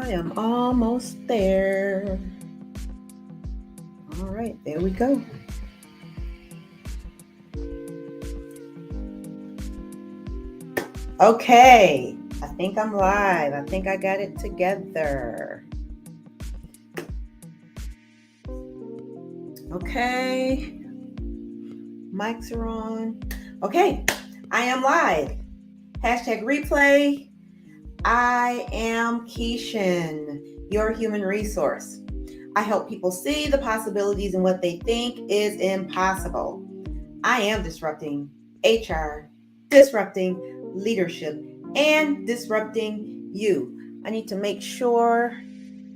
I am almost there. All right, there we go. Okay, I think I'm live. I think I got it together. Okay, mics are on. Okay, I am live. Hashtag replay. I am Keishan, your human resource. I help people see the possibilities in what they think is impossible. I am disrupting HR, disrupting leadership, and disrupting you. I need to make sure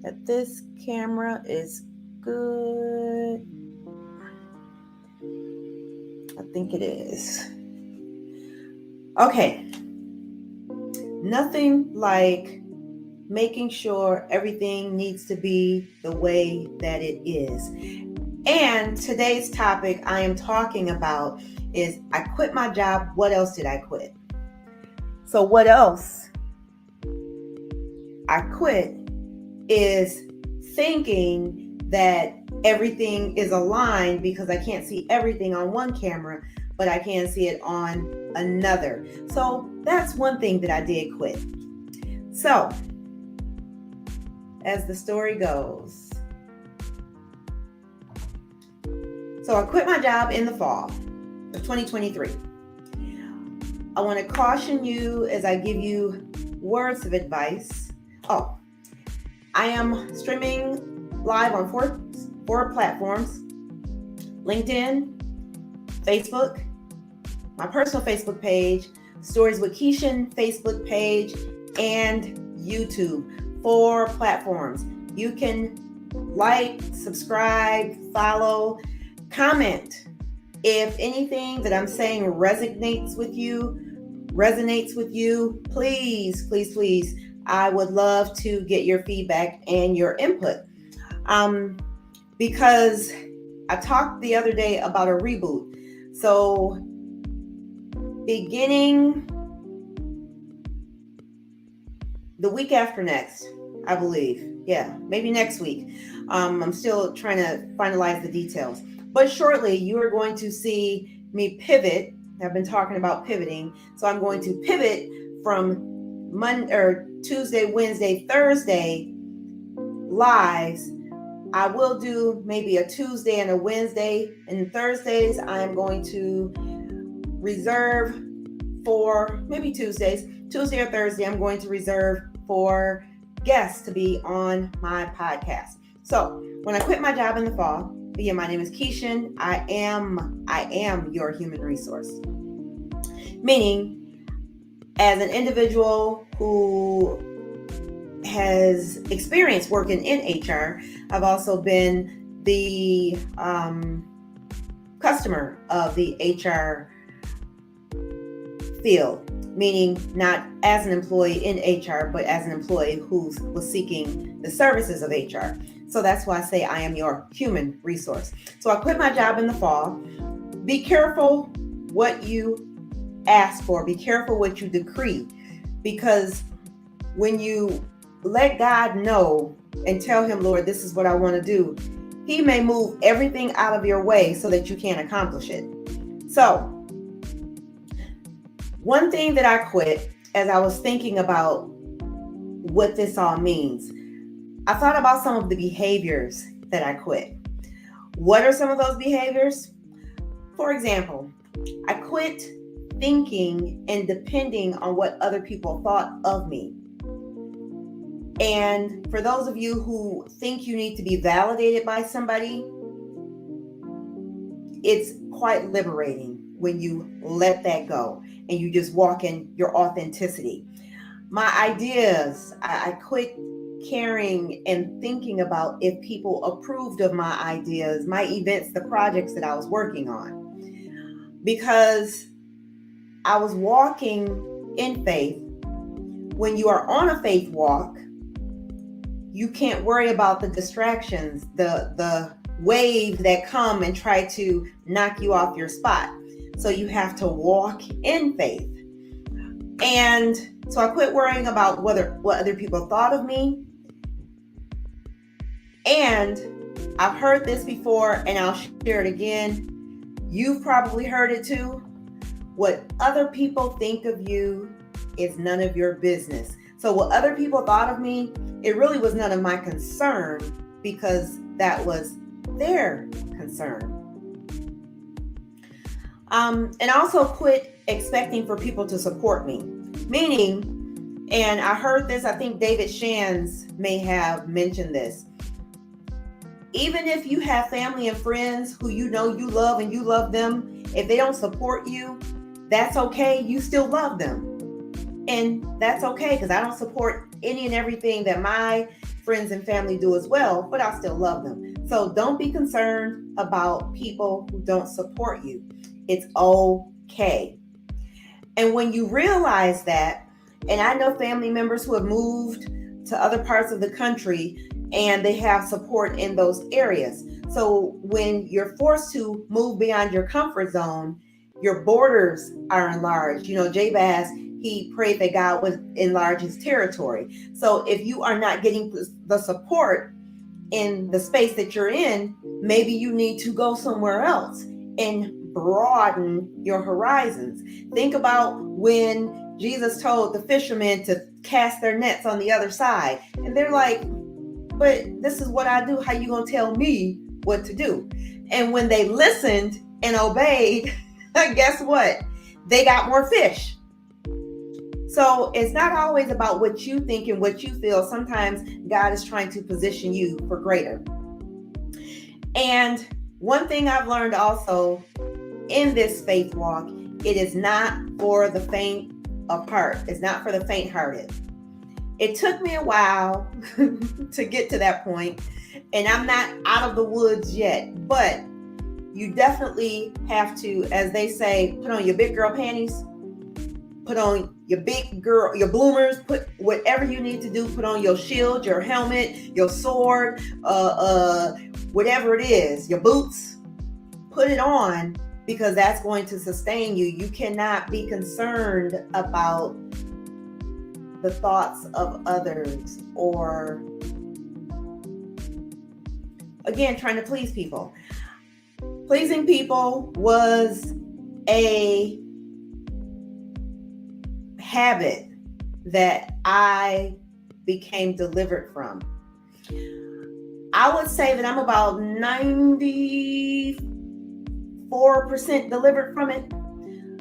that this camera is good. I think it is. Okay. Nothing like making sure everything needs to be the way that it is. And today's topic I am talking about is I quit my job. What else did I quit? So what else I quit is thinking that everything is aligned because I can't see everything on one camera, but I can see it on another. So that's one thing that I did quit. So as the story goes, so I quit my job in the fall of 2023. I want to caution you as I give you words of advice. Oh, I am streaming live on four platforms: LinkedIn, Facebook, my personal Facebook page, Stories with Keishan Facebook page, and YouTube. 4 platforms. You can like, subscribe, follow, comment. If anything that I'm saying resonates with you, please, I would love to get your feedback and your input. Because I talked the other day about a reboot. So beginning the week after next, I believe. Yeah, maybe next week. I'm still trying to finalize the details. But shortly, you are going to see me pivot. I've been talking about pivoting. So I'm going to pivot from Monday or Tuesday, Wednesday, Thursday lives. I will do maybe a Tuesday and a Wednesday. And Thursdays, I'm going to reserve for maybe Tuesday or Thursday, I'm going to reserve for guests to be on my podcast. So when I quit my job in the fall, again, my name is Keishan. I am your human resource. Meaning, as an individual who has experience working in HR, I've also been the customer of the HR field, meaning not as an employee in HR, but as an employee who was seeking the services of HR. So that's why I say I am your human resource. So I quit my job in the fall. Be careful what you ask for. Be careful what you decree, because when you let God know and tell him, Lord, this is what I want to do, he may move everything out of your way so that you can't accomplish it. So one thing that I quit as I was thinking about what this all means, I thought about some of the behaviors that I quit. What are some of those behaviors? For example, I quit thinking and depending on what other people thought of me. And for those of you who think you need to be validated by somebody, it's quite liberating when you let that go and you just walk in your authenticity. My ideas, I quit caring and thinking about if people approved of my ideas, my events, the projects that I was working on, because I was walking in faith. When you are on a faith walk, you can't worry about the distractions, the waves that come and try to knock you off your spot. So you have to walk in faith. And so I quit worrying about what other people thought of me. And I've heard this before, and I'll share it again. You've probably heard it too. What other people think of you is none of your business. So what other people thought of me, it really was none of my concern, because that was their concern. And also quit expecting for people to support me. Meaning, and I heard this, I think David Shands may have mentioned this. Even if you have family and friends who you know you love and you love them, if they don't support you, that's okay. You still love them. And that's okay, because I don't support any and everything that my friends and family do as well, but I still love them. So don't be concerned about people who don't support you. It's okay. And when you realize that, and I know family members who have moved to other parts of the country and they have support in those areas. So when you're forced to move beyond your comfort zone, your borders are enlarged. You know, Jabez, he prayed that God would enlarge his territory. So if you are not getting the support in the space that you're in, maybe you need to go somewhere else and broaden your horizons. Think about when Jesus told the fishermen to cast their nets on the other side. And they're like, but this is what I do. How you gonna tell me what to do? And when they listened and obeyed, guess what? They got more fish. So it's not always about what you think and what you feel. Sometimes God is trying to position you for greater. And one thing I've learned also in this faith walk, it is not for the faint of heart. It's not for the faint-hearted. It took me a while to get to that point, and I'm not out of the woods yet, but you definitely have to, as they say, put on your big girl panties, put on your big girl, your bloomers, put whatever you need to do, put on your shield, your helmet, your sword, whatever it is, your boots, put it on, because that's going to sustain you. You cannot be concerned about the thoughts of others, or again, trying to please people. Pleasing people was a habit that I became delivered from. I would say that I'm about 94% delivered from it.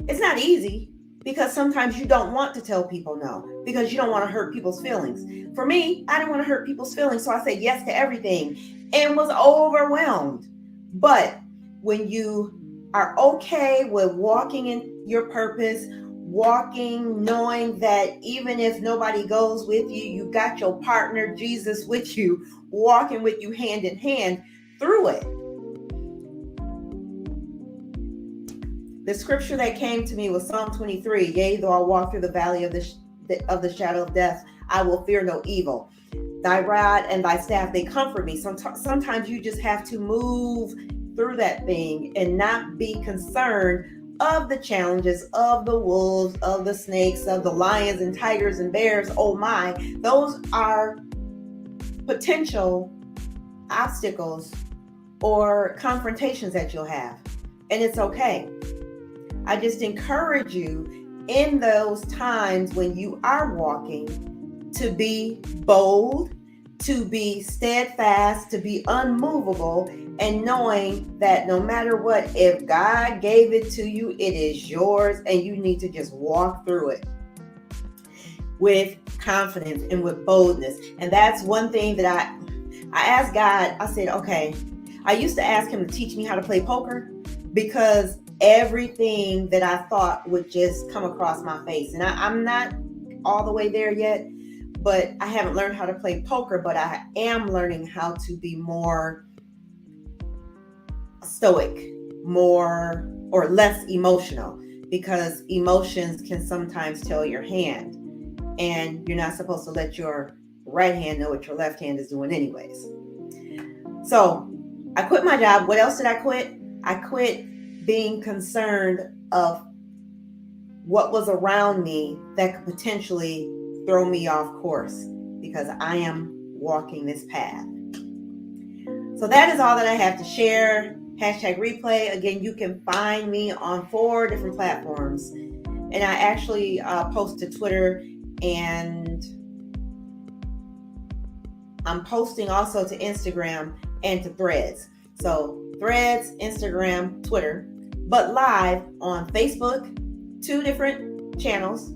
It's not easy, because sometimes you don't want to tell people no, because you don't want to hurt people's feelings. For me, I didn't want to hurt people's feelings, so I said yes to everything and was overwhelmed. But when you are okay with walking in your purpose, walking knowing that even if nobody goes with you, you got your partner Jesus with you, walking with you hand in hand through it. The scripture that came to me was Psalm 23. Yea, though I walk through the valley of the shadow of death, I will fear no evil. Thy rod and thy staff, they comfort me. Sometimes you just have to move through that thing and not be concerned of the challenges, of the wolves, of the snakes, of the lions and tigers and bears. Oh my, those are potential obstacles or confrontations that you'll have. And it's okay. I just encourage you in those times when you are walking to be bold, to be steadfast, to be unmovable, and knowing that no matter what, if God gave it to you, it is yours, and you need to just walk through it with confidence and with boldness. And that's one thing that I asked God. I said, okay, I used to ask him to teach me how to play poker, because everything that I thought would just come across my face. And I'm not all the way there yet, but I haven't learned how to play poker, but I am learning how to be more stoic, more or less emotional, because emotions can sometimes tell your hand, and you're not supposed to let your right hand know what your left hand is doing anyways. So I quit my job. What else did I quit? I quit being concerned of what was around me that could potentially throw me off course, because I am walking this path. So that is all that I have to share. Hashtag replay. Again, you can find me on 4 different platforms. And I actually post to Twitter, and I'm posting also to Instagram and to Threads. So Threads, Instagram, Twitter, but live on Facebook, 2 different channels.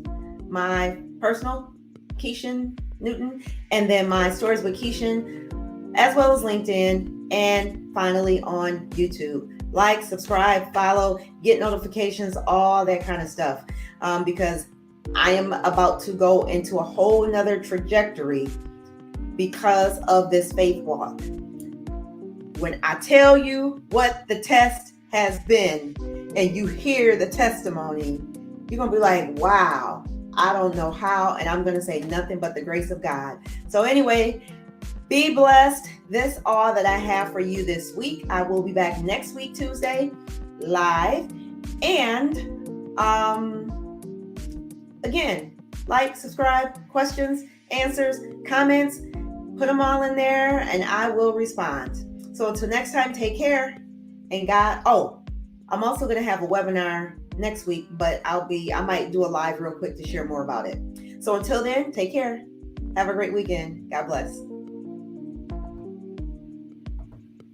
My personal, Keishan Newton, and then my Stories with Keishan, as well as LinkedIn, and finally on YouTube. Like, subscribe, follow, get notifications, all that kind of stuff. Because I am about to go into a whole nother trajectory because of this faith walk. When I tell you what the test has been and you hear the testimony, you're going to be like, wow, I don't know how. And I'm going to say nothing but the grace of God. So anyway, be blessed. This all that I have for you this week. I will be back next week, Tuesday, live. And again, like, subscribe, questions, answers, comments, put them all in there and I will respond. So until next time, take care. And God, I'm also going to have a webinar next week, but I might do a live real quick to share more about it. So until then, take care. Have a great weekend. God bless.